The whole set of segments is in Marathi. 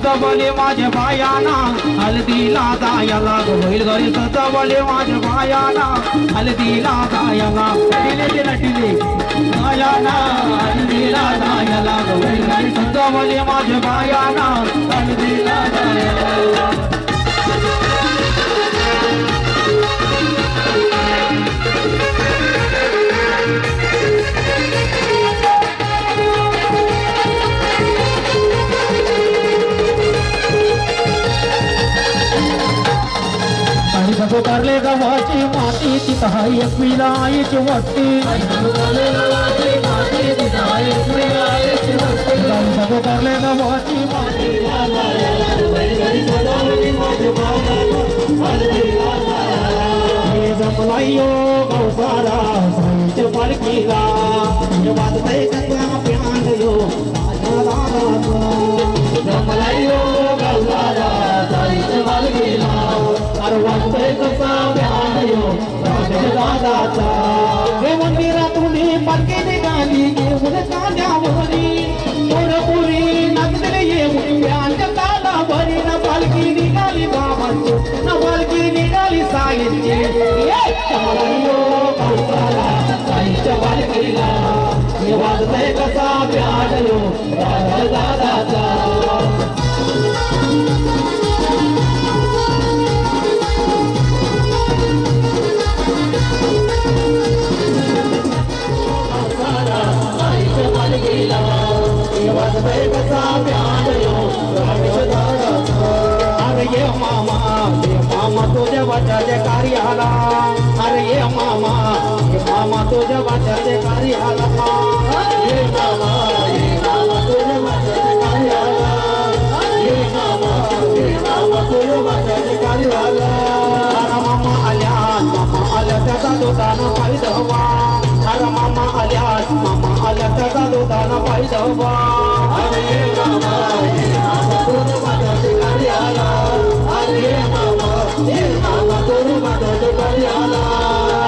सजवले माझ्या बायाना हळदीला जायला होईल घरी सजवले माझ्या बायाना हळदीला जायला टिले टिले टिले बायाना हळदीला जायला होईल घरी सजवले माझ्या बायाना हळदीला जायला सगोदरले गव्हाची माती तिथं एक विलायची वाटते सगोदरले गव्हाची माती जमलायो गौसारा साईच्या पालखीला वाजतय कथा प्यानयो जमलायो गौसारा साईच्या पालखीला वाजतय कसा प्यानयो दादाचा हे मंदिरातून पालखी निघाली घेऊन कांद्यावरी पोरपुरी नाचले येऊन प्यानच्या तालावरी ना पालखी निघाली बाबांची ना पालखी निघाली साईंची साईच्या पालखीला हे वाजतय कसा प्यानयो दादाचा अरे ये मामा तुझ्या वाच्याचे कार्य आला अरे ये मामा तुझ्या वाच्याचे कार्य आला ये मामा तुझ्या वाच्याचे कार्य आला ये मामा तुझ्या वाच्याचे कार्य आला अरे मामा आल्या त्याचा दुकान पाहिजे हवा अरे मामा आल्या त्याचा दुकान पाहिजे हवा अरे मामा तुझ्या वाच्याचे कार्य आला अरे मामा तुझ्या वाच्याचे कार्य आला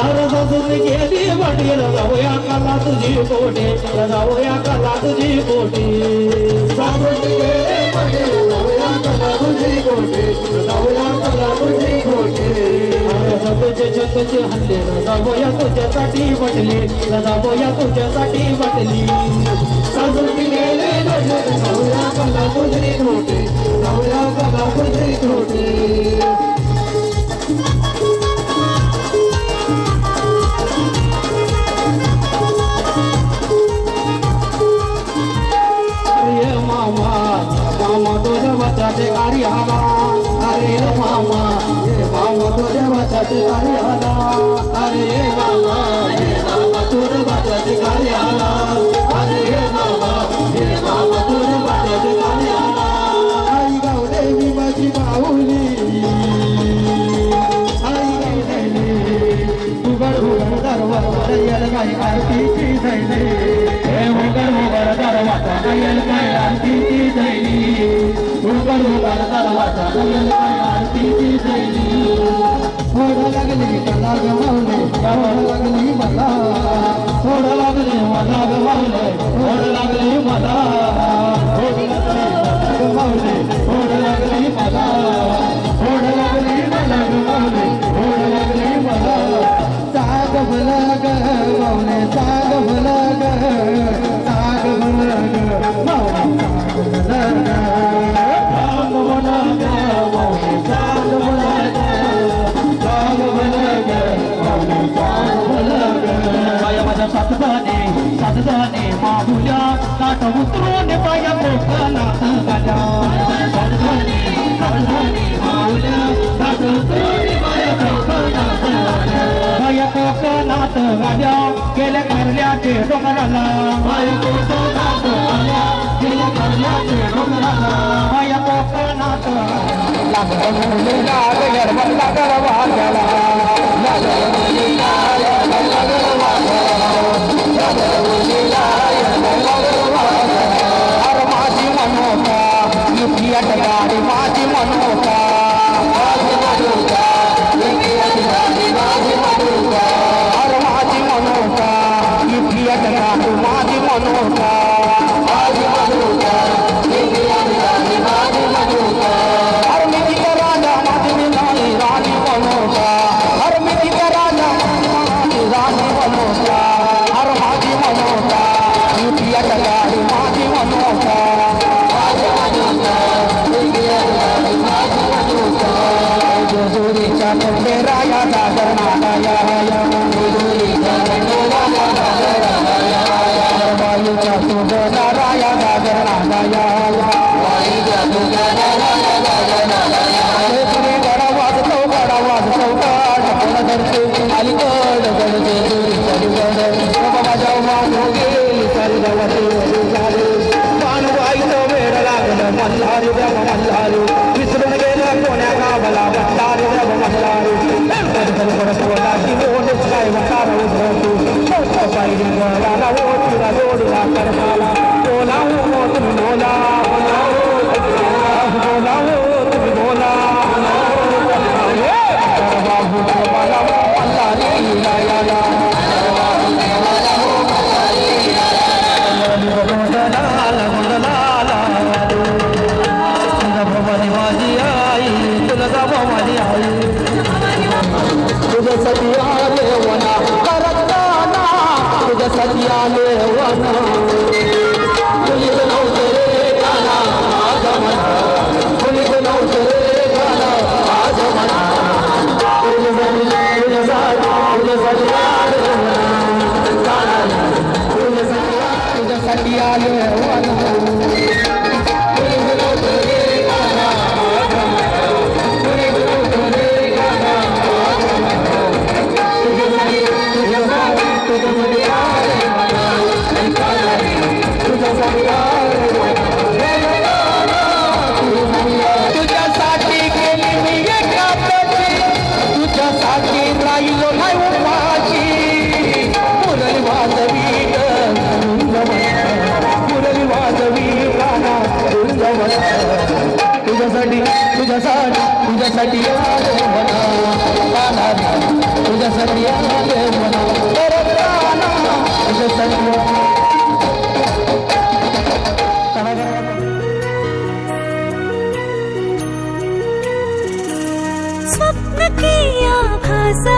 अरे ससुर गेली वडील जाऊया कला कोटी जाऊया कला तुझी कोटी सासुंडी गेले मने जाऊया कला तुझी कोटी जाऊया कला तुझी कोटी तुझे तुझे हल्ले जाऊया तुझ्यासाठी म्हटली जाऊया तुझ्यासाठी म्हटली सासुंडी गेले मने जाऊया कला तुझी कोटी जाऊया कला तुझी कोटी तुझ्या गाडी आला अरे मामा तुझ्या वाचाची गाडी आला अरे मामा तुझ्या वाचाची गाडी आला अरे मामा तुझ्या वाचाची गाडी आला आई गावदेवी माझी माऊली आई गावदेवी उघड उघड दरवाजा येल काय आरतीची थैली हे उघड उघड दरवाजा येल काय आरतीची थैली उघड उघड दरवाजा येल काय आरतीची थैली थोडं लागली मला गमावले थोडं लागली मला थोडं लागली मला गमावले थोडं लागली मला गमावले थोडं लागली मला थोडं लागली मला गमावले थोडं लागली मला साग भला ग मावले साग भला ग साग भला ग मावले साग भला ग साग मला ग साग मला ग मावले साग भला ग पाया माझ्या सातजाने माहुल्या नाट उतरून पाया कोकणात गाल्या सातजाने माहुल्या नाट उतरून पाया कोकणात गाल्या पाया कोकणात गाल्या गेल्या कारल्याचे डोंगराला पाया कोकणात गाल्या गेल्या कारल्याचे डोंगराला पाया कोकणात माझी मनोका गाडी माझी मनोका माझी मनोका गाडी माझी मनोका अरे माझी मनोका गाडी माझी मनोका माझी मनोका गाडी माझी मनोका अरे मी राजा माझी मिळाली राणी मनोका अरे मी राजा राणी मनोका अरे माझी मनोका गाडी माझी मनोका जोडीच्या राया दादर नागाया वायूच्या सुगना राया दादर नागाया गडा वाजतो ढकल धरते अलीकड गडते माझ्या मागो गेली पानवाईचं वेळ लागलं मल्हारी देव मल्हारी विसरून गेलं कोण्या गावाला मल्हारी देव मल्हारी कोणाची मोठच काय मकार उधळतो पाहिजे गळाला ओटीला जोडला करताला बोला हो तुम्ही बोला बोला हो तुम्ही बोला बाबू मला मल्हारी याला माझी आई तुझा माझी आई तुझ्यासाठी आले वना करताना तुझ्यासाठी आले वना कुणीच नव्हतं रे गाणं माझं म्हणा कुणीच नव्हतं रे गाणं माझं म्हणा तुझ्यासाठी आले वना तुझ्यासाठी आले वना तुझ्यासाठी केली मी तुझ्यासाठी राहिलो नाही उपाशी मुरली वाजवी मुरली वाजवी गाणा तुझ्यासाठी तुझ्यासाठी तुझ्यासाठी तुझ्यासाठी तुझ्यासाठी स्वप्न किया भासा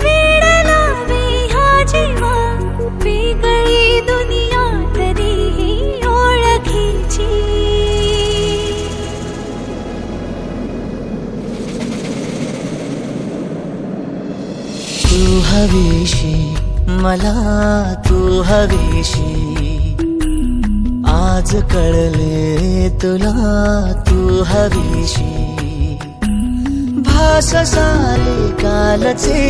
वेड लावे हा जीवा वेगळी दुनिया तरीही ओळखीची तू हवीशी मला तू हवीशी आज कळले तुला तू हवीशी भास साले कालचे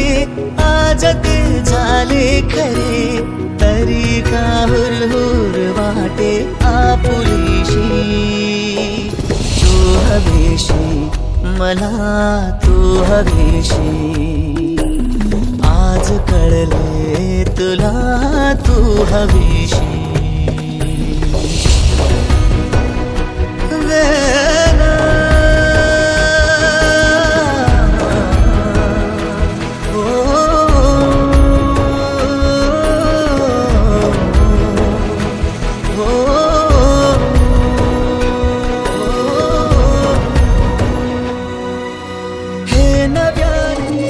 आज ते झाले खरे तरी का हुरहुर वाटे आपुलीशी तू हवीशी मला तू हवीशी आज कळले तुला तू हवीशी वेना हे नव्याने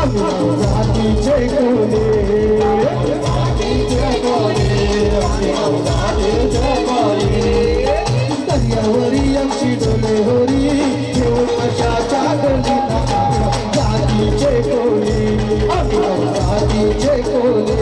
आम्ही नवजातीचे कोले दर्यावरी आमची डोले होरी घेऊन कशाच्या गल्लीला जातीचे कोले आम्ही नवजातीचे कोले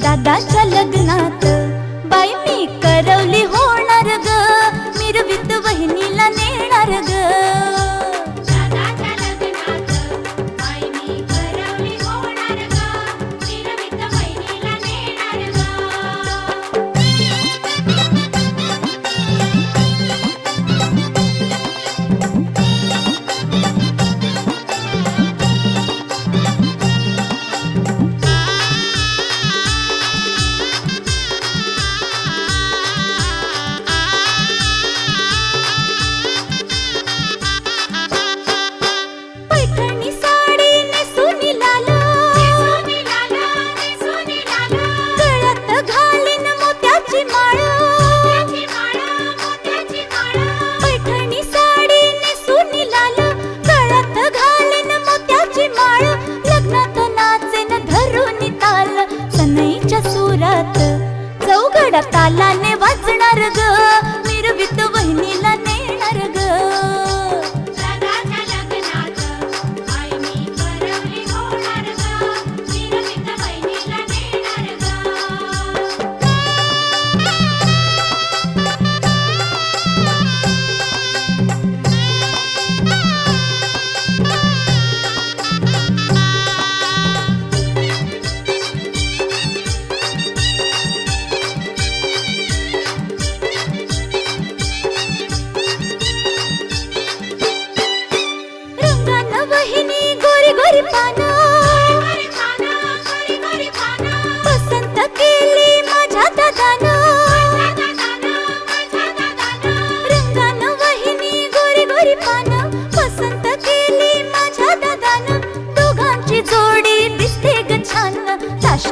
दादाच्या लग्नात बाई मी करवली होणार ग मिरवीत वहिनीला नेणार ग दादाच्या लग्नात बाई मी करवली होणार ग मिरवीत वहिनीला नेणार ग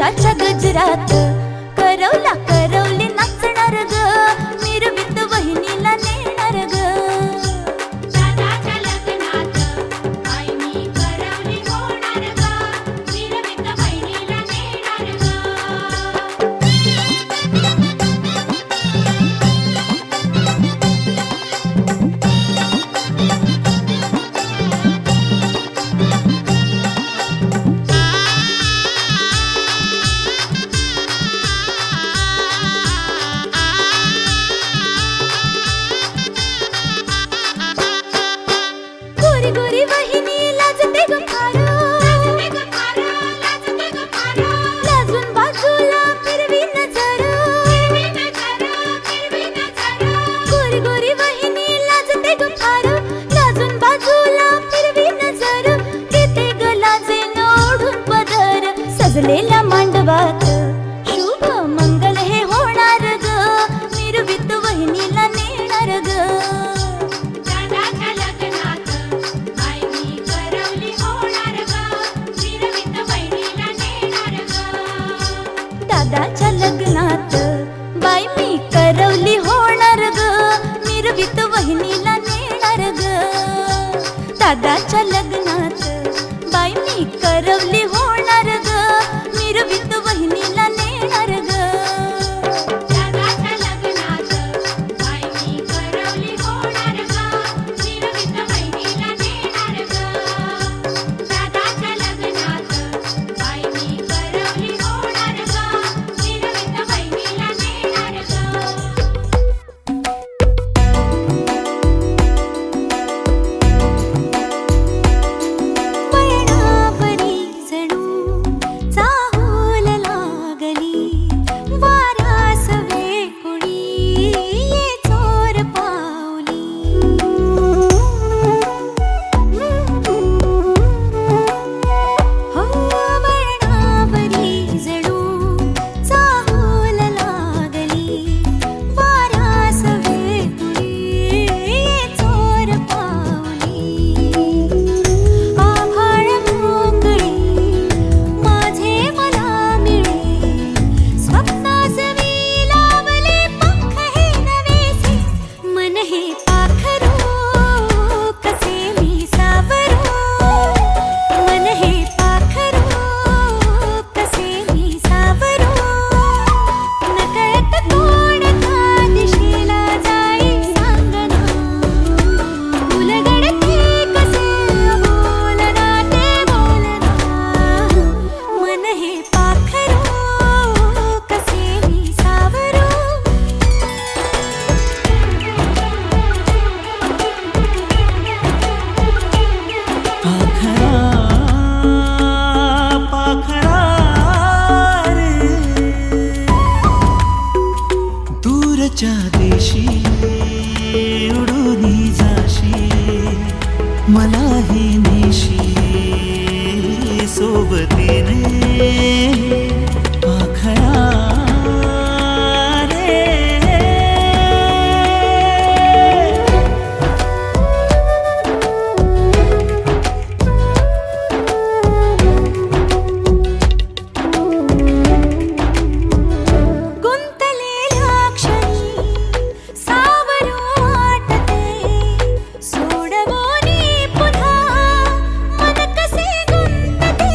आकाशाच्या गजरात करवला करवली नाचणार ग मिरवीत वहिनीला नेणार ग दादाच्या लग्नात बाई मी करवली होणार ग मिरवीत बहिणीला नेणार ग गोरी गोरी वहिनी लाजते ग फार लाजून बाजूला फिरवी नजर गोरी गोरी वहिनी लाजते ग फार लाजून बाजूला फिरवी नजर घेते ग लाजेन ओढून पदर सजलेल्या मांडवात शुभ मंगल हे होणार ग मिरवीत वहिनीला नेणार ग दादाच्या लग्नात बाई मी करवली होणार ग मिरवीत बहिणीला नेणार ग दादाच्या लग्नात बाई मी करवली होणार ग मिरवीत वहिनीला नेणार ग दादाच्या लग्नात बाई मी करवली होणार ग मिरवीत वहिनीला नेणार ग दादाच्या लग्नात बाई मी करवली होणार ग मिरवीत बहिणीला नेणार ग दादाच्या लग्नात बाई मी करवली होणार ग मिरवीत बहिणीला नेणार ग वैणावरी जणू चाहूल लागली वाऱ्यास वेकुळी ये चोर पावली हो वैणावरी जणू चाहूल लागली वाऱ्यास वेकुळी ये चोर पावली आभाळ मोकळे माझे मला मिळे स्वप्नास मी लावले पंख हे नवेसे मन हे पाखरू कसे मी सावरू मन हे पाखरू कसे मी सावरू नकळत कोणत्या दिशेला जाई सांगना उलगडते कसे बोलना ते बोलना मन हे पाखरू कसे मी सावरू पाखरा पाखरा रे दूरच्या देशी उडून जाशी मलाही नेशी सोबतीने पाखरा रे गुंतलेल्या क्षणी सावरू वाटते सोडवोनी पुन्हा मन कसे गुंतते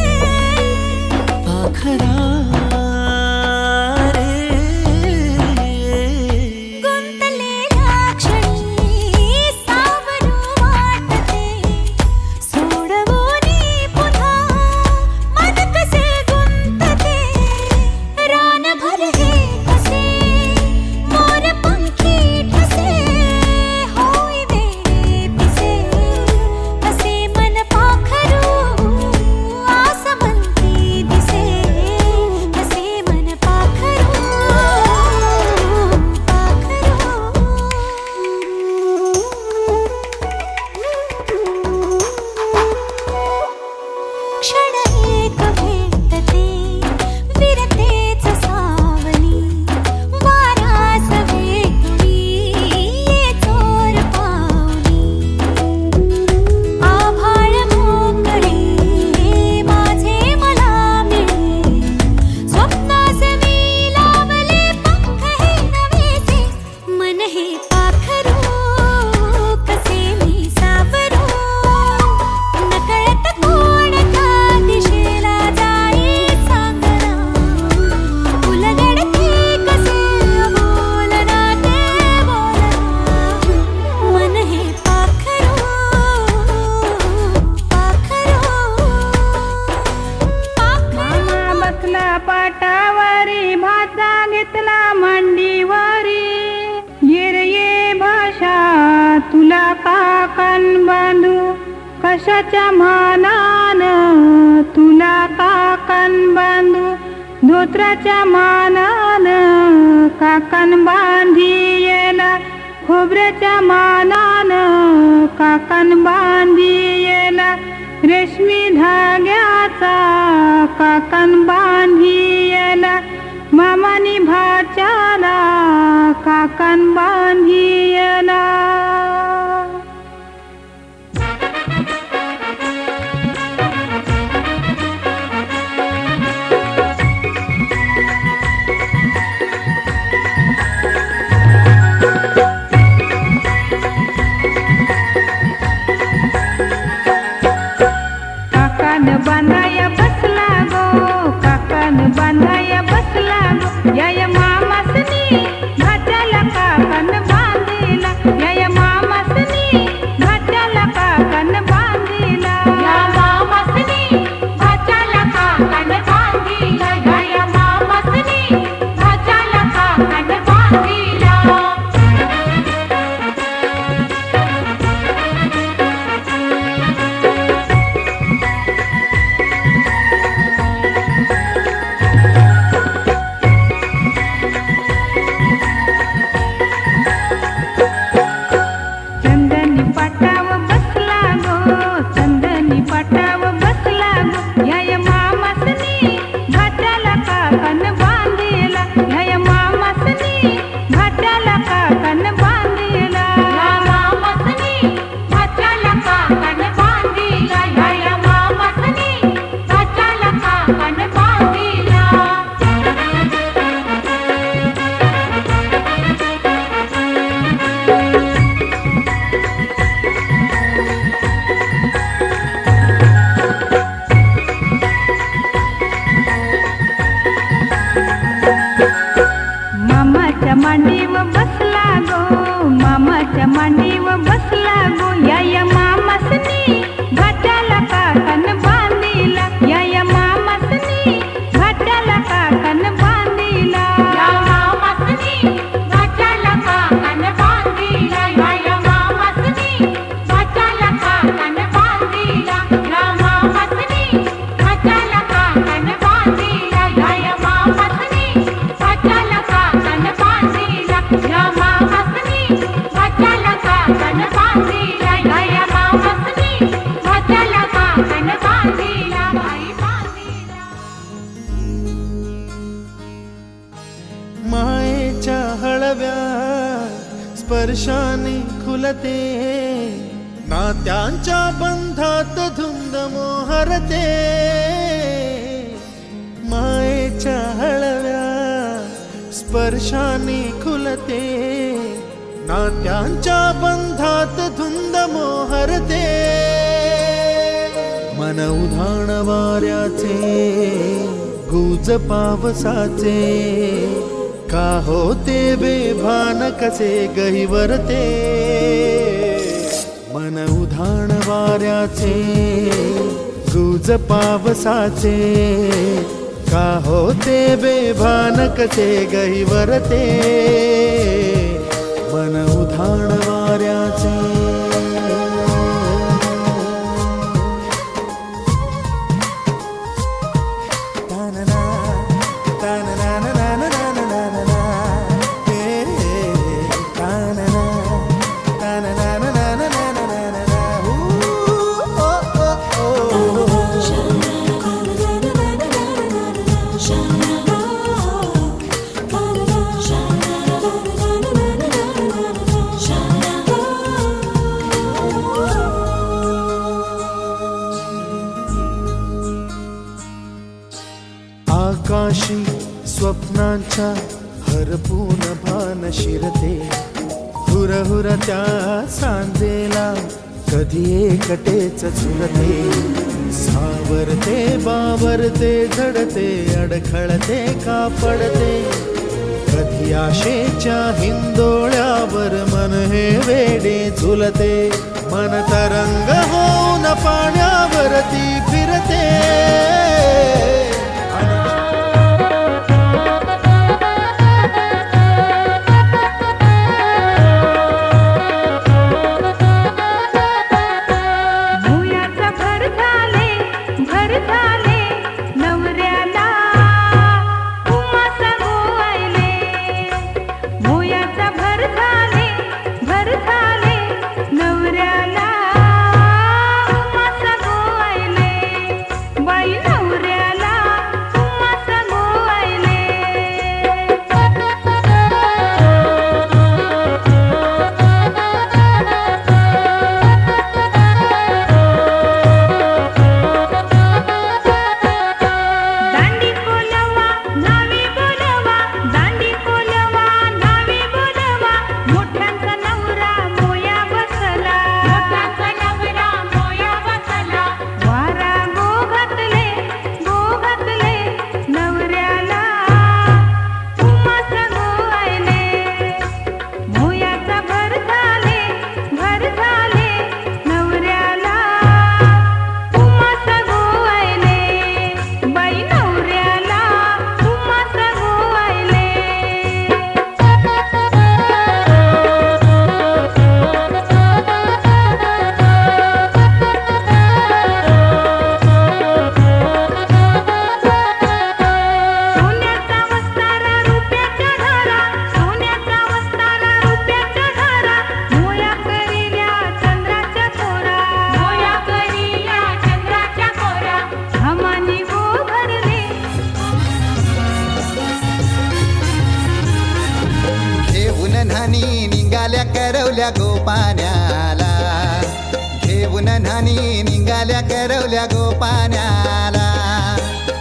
काकण बांधू कशाच्या मानान तुला काकण बांधू धोत्राच्या मानान काकण बांधियेला खोबऱ्याच्या मानान काकण बांधियेला रेशमी धाग्याचा काकण बांधियेला मामानी भाच्याला काकण बांधियेला बांधाया बसला गो काकण बांधाया बसला गो याय मामासनी भाच्याला काकण बांधिला याय मामासनी भाच्याला काकण बांधिला या मामासनी भाच्याला काकण बांधिला या मामासनी भाच्याला काकण बांधिला चंदनी पाटाव बसला गो चंदनी पाटाव बसला गो याय मामासनी भाच्याला काकण बांधिला याय मामासनी भाच्याला काकण बांधिला या मामासनी भाच्याला काकण बांधिला या मामासनी भाच्याला काकण बांधिला मामाच्या मांडीव बसला गो मामाच्या मांडीव बसला गो याय मामासनी भाच्याला काकण बांधिला याय मामासनी भाच्याला काकण बांधिला या मामासनी भाच्याला काकण बांधिला या मामासनी भाच्याला काकण बांधिला या मामासनी भाच्याला काकण बांधिला या मामासनी भाच्याला काकण बांधिला या मामासनी भाच्याला काकण बांधिला या मामासनी भाच्याला काकण बांधिला बाई बांधिला मायेच्या हळव्या स्पर्शाने खुलते नात्यांच्या बंधात धुंद मोहरते मायेच्या हळव्या स्पर्शाने खुलते नात्यांच्या बंधात धुंद मोहरते मन उधाण वाऱ्याचे गुज पावसाचे का होते बेभान कसे गहिवरते मन उधाण वाऱ्याचे गुज पावसाचे का होते बेभान कसे गहिवरते मन उधाण वाऱ्याचे आकाशी स्वप्नांच्या हरपून भान शिरते हुरहुर त्या सांजेला कधी एकटेच झुरते सावरते बावरते झडते अडखळते का पडते कधी आशेच्या हिंदोळ्यावर मन हे वेडे झुलते मन तरंग होऊन पाण्यावरती फिरते करवल्या गोपाण्याला घेऊन न्हाणी निघाल्या करवल्या गोपाण्याला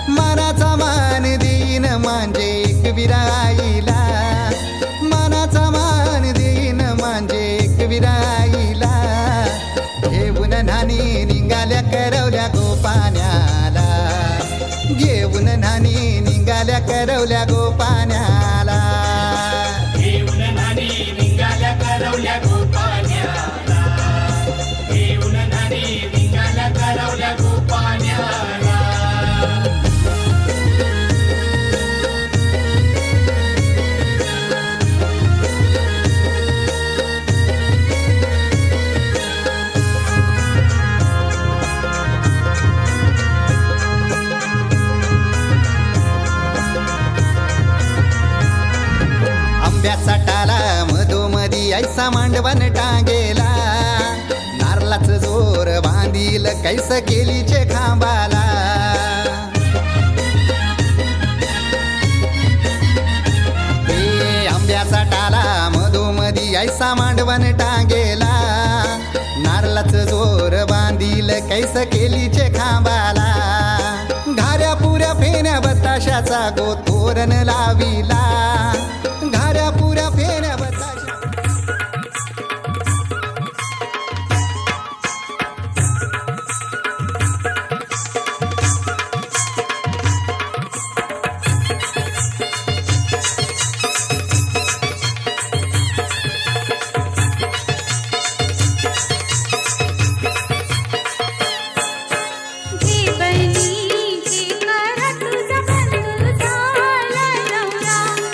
मनाचा मान देईन म्हणजे एक विराईला मनाचा मान देईन म्हणजे एक विराईला घेऊन न्हाणी निघाल्या करवल्या गोपाण्याला घेऊन न्हाणी निघाल्या करवल्या गोपाण्याला घेऊन न्हाणी निघाल्या करवल्या गोपाण्याला घेऊन न्हाणी निघाल्या करवल्या गोपाण्याला आंब्याचा टाला मधोमधी ऐसा मांडवण टांगेला नारळाच जोर बांधील कैस केलीचे खांबाला हे आंब्याचा टाला मधोमधी ऐसा मांडवण टांगेला नारळाच जोर बांधील कैस केलीचे खांबाला घाऱ्या पुऱ्या फेण्या बताशाचा गोतोरण लाविला घाऱ्या पुऱ्या फेऱ्या बताशा जी बहिणी जी करा तुझा बंधू झाला नवरा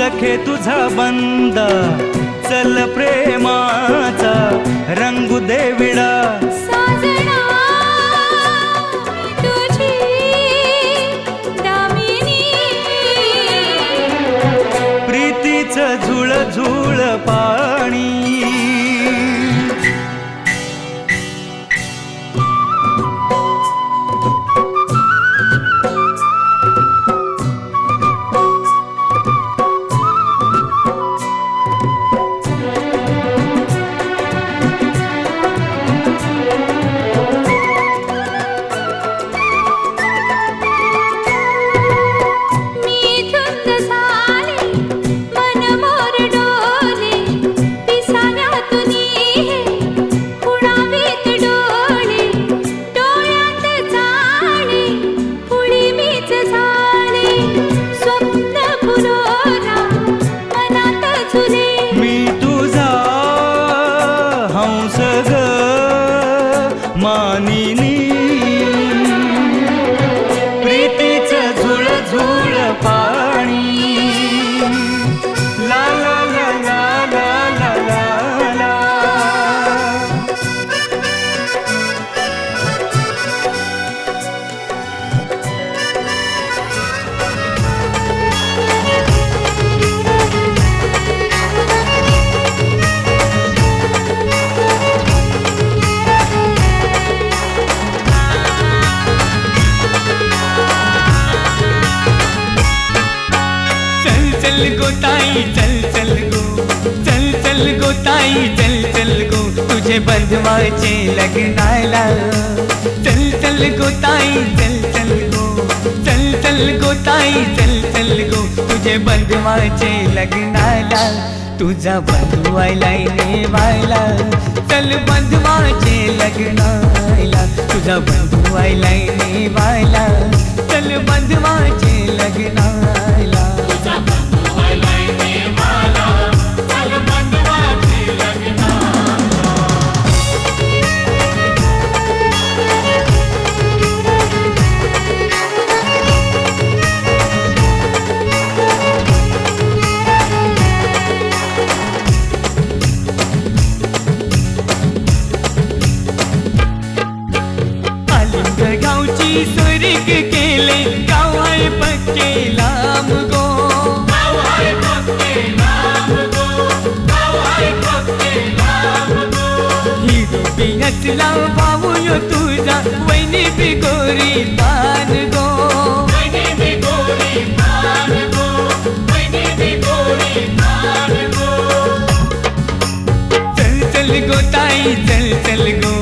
सखे तुझा बंद चल प्रेमाचा रंगू दे विडा साजना तुझी दामिनी प्रीतीचं झुळ झुळ पाणी तुझे बंधवाचे लग्नाला चल चल गो ताई चल चल गो चल चल गो ताई चल चल गो तुझे बंधवाचे लग्नाला तुझा बंधू आयलाय नेवायला चल बंधवाचे लग्नाला तुझा बंधू आयलाय नेवायला चल बंधवाचे लग्नाला स्वर्ग केले गाव आहे पक्के लांब गो गाव आहे पक्के लांब गो गाव आहे पक्के लांब गो ही रूपी नचला भाऊयो तुझा वैनी बिगोरी तान गो वैनी बिगोरी तान गो वैनी बिगोरी तान गो चल चल गो ताई चल चल गो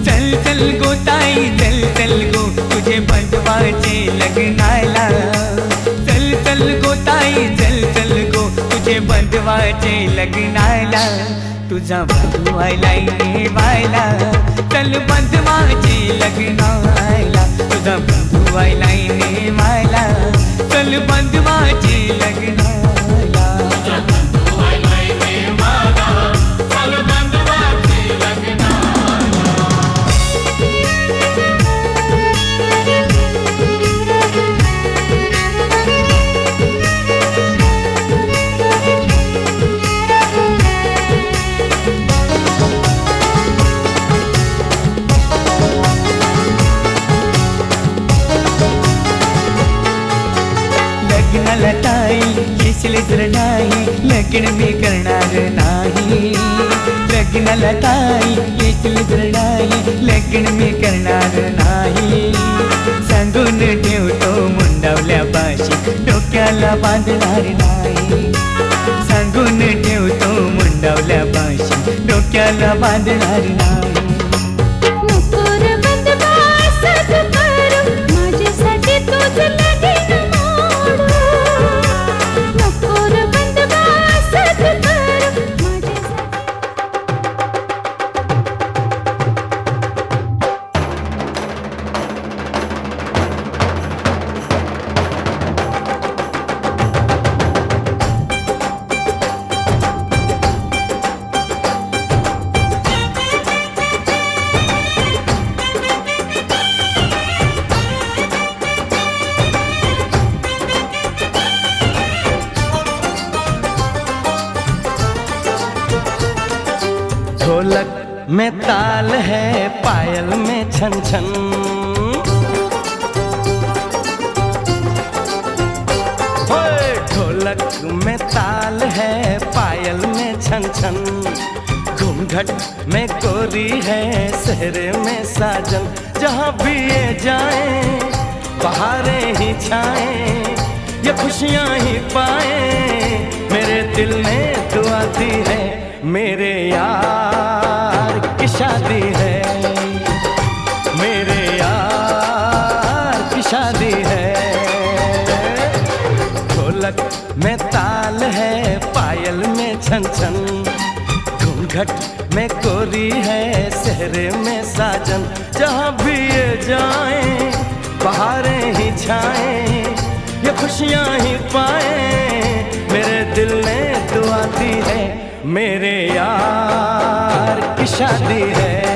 चल चल गो ताई चल चल गो तुझे बंधवाचे लग्नाला चल चल गो ताई चल चल गो तुझे बंधवाचे लग्नाला तुझा बंधू आयलाय नेवायला चल बंधवाचे लग्नाला तुझा बंधू आयलाय नेवायला चल बंधवाचे लग्नाला ताई येशील जर नाही लग्न मी करणार नाही लग्नाला ताई येशील जर नाही लग्न मी करणार नाही सांगून ठेवतो मुंडावल्या पाशी डोक्याला बांधणार नाही सांगून ठेवतो मुंडावल्या पाशी डोक्याला बांधणार नाही ढोलक में ताल है, पायल में छन छन। ओए ढोलक में ताल है, पायल में छन छन। घूंघट में कोरी है, सहरे में साजन। जहाँ भी ये जाए बहारें ही छाएं, ये खुशियाँ ही पाए। मेरे दिल में दुआ दी है, मेरे यार की शादी है, मेरे यार की शादी है। ढोलक में ताल है, पायल में छन छन। घूंघट में कोरी है, सहरे में साजन। जहाँ भी ये जाए बहारें ही छाएं, ये खुशियाँ ही पाए। मेरे दिल ने दुआ दी है, मेरे यार की शादी है।